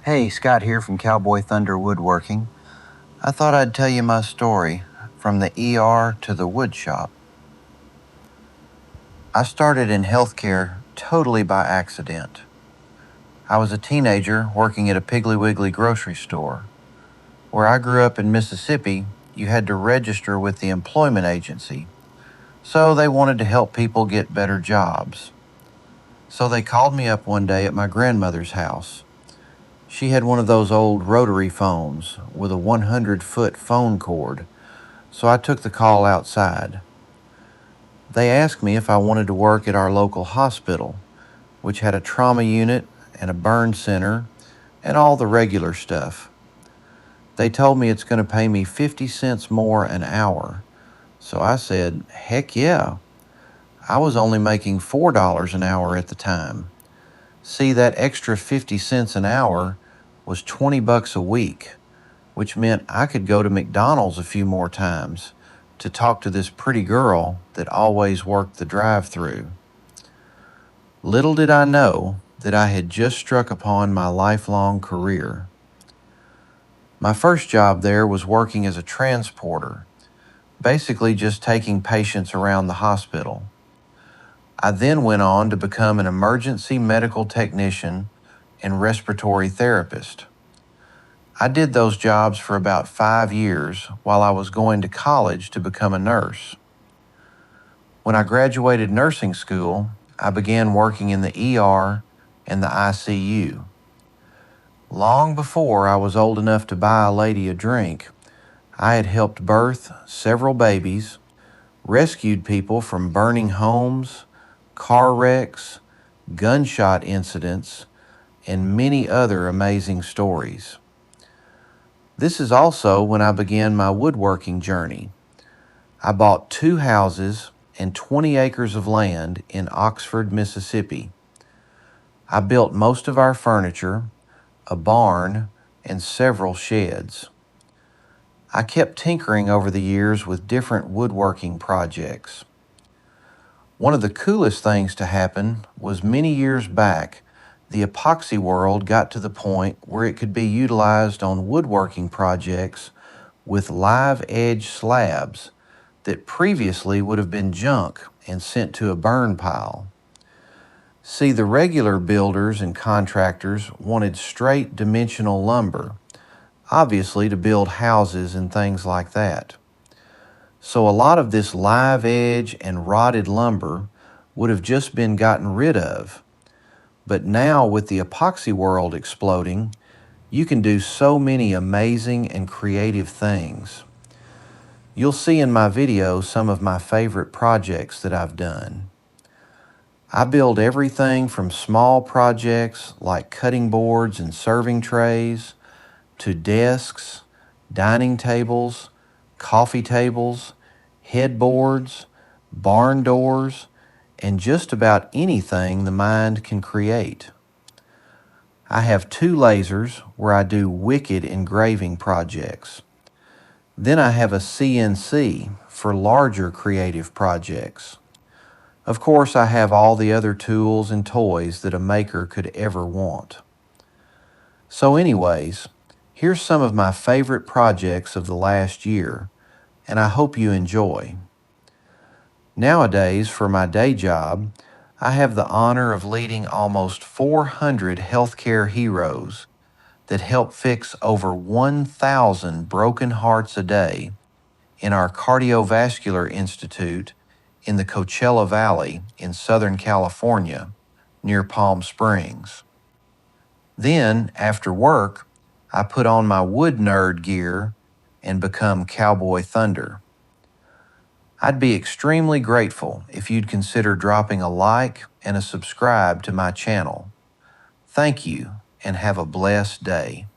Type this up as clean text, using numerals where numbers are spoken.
Hey, Scott here from Cowboy Thunder Woodworking. I thought I'd tell you my story from the ER to the wood shop. I started in healthcare totally by accident. I was a teenager working at a Piggly Wiggly grocery store. Where I grew up in Mississippi, you had to register with the employment agency, so they wanted to help people get better jobs. So they called me up one day at my grandmother's house. She had one of those old rotary phones with a 100-foot phone cord, so I took the call outside. They asked me if I wanted to work at our local hospital, which had a trauma unit and a burn center and all the regular stuff. They told me it's going to pay me 50 cents more an hour, so I said, heck yeah. I was only making $4 an hour at the time. See, that extra 50 cents an hour was 20 bucks a week, which meant I could go to McDonald's a few more times to talk to this pretty girl that always worked the drive-thru. Little did I know that I had just struck upon my lifelong career. My first job there was working as a transporter, basically just taking patients around the hospital. I then went on to become an emergency medical technician and respiratory therapist. I did those jobs for about 5 years while I was going to college to become a nurse. When I graduated nursing school, I began working in the ER and the ICU. Long before I was old enough to buy a lady a drink, I had helped birth several babies, rescued people from burning homes, car wrecks, gunshot incidents, and many other amazing stories. This is also when I began my woodworking journey. I bought 2 houses and 20 acres of land in Oxford, Mississippi. I built most of our furniture, a barn, and several sheds. I kept tinkering over the years with different woodworking projects. One of the coolest things to happen was many years back, the epoxy world got to the point where it could be utilized on woodworking projects with live edge slabs that previously would have been junk and sent to a burn pile. See, the regular builders and contractors wanted straight dimensional lumber, obviously to build houses and things like that. So a lot of this live edge and rotted lumber would have just been gotten rid of. But now with the epoxy world exploding, you can do so many amazing and creative things. You'll see in my video some of my favorite projects that I've done. I build everything from small projects like cutting boards and serving trays to desks, dining tables, coffee tables, headboards, barn doors, and just about anything the mind can create. I have 2 lasers where I do wicked engraving projects. Then I have a CNC for larger creative projects. Of course, I have all the other tools and toys that a maker could ever want. So anyways, here's some of my favorite projects of the last year, and I hope you enjoy. Nowadays, for my day job, I have the honor of leading almost 400 healthcare heroes that help fix over 1,000 broken hearts a day in our Cardiovascular Institute in the Coachella Valley in Southern California, near Palm Springs. Then, after work, I put on my wood nerd gear and become Cowboy Thunder. I'd be extremely grateful if you'd consider dropping a like and a subscribe to my channel. Thank you, and have a blessed day.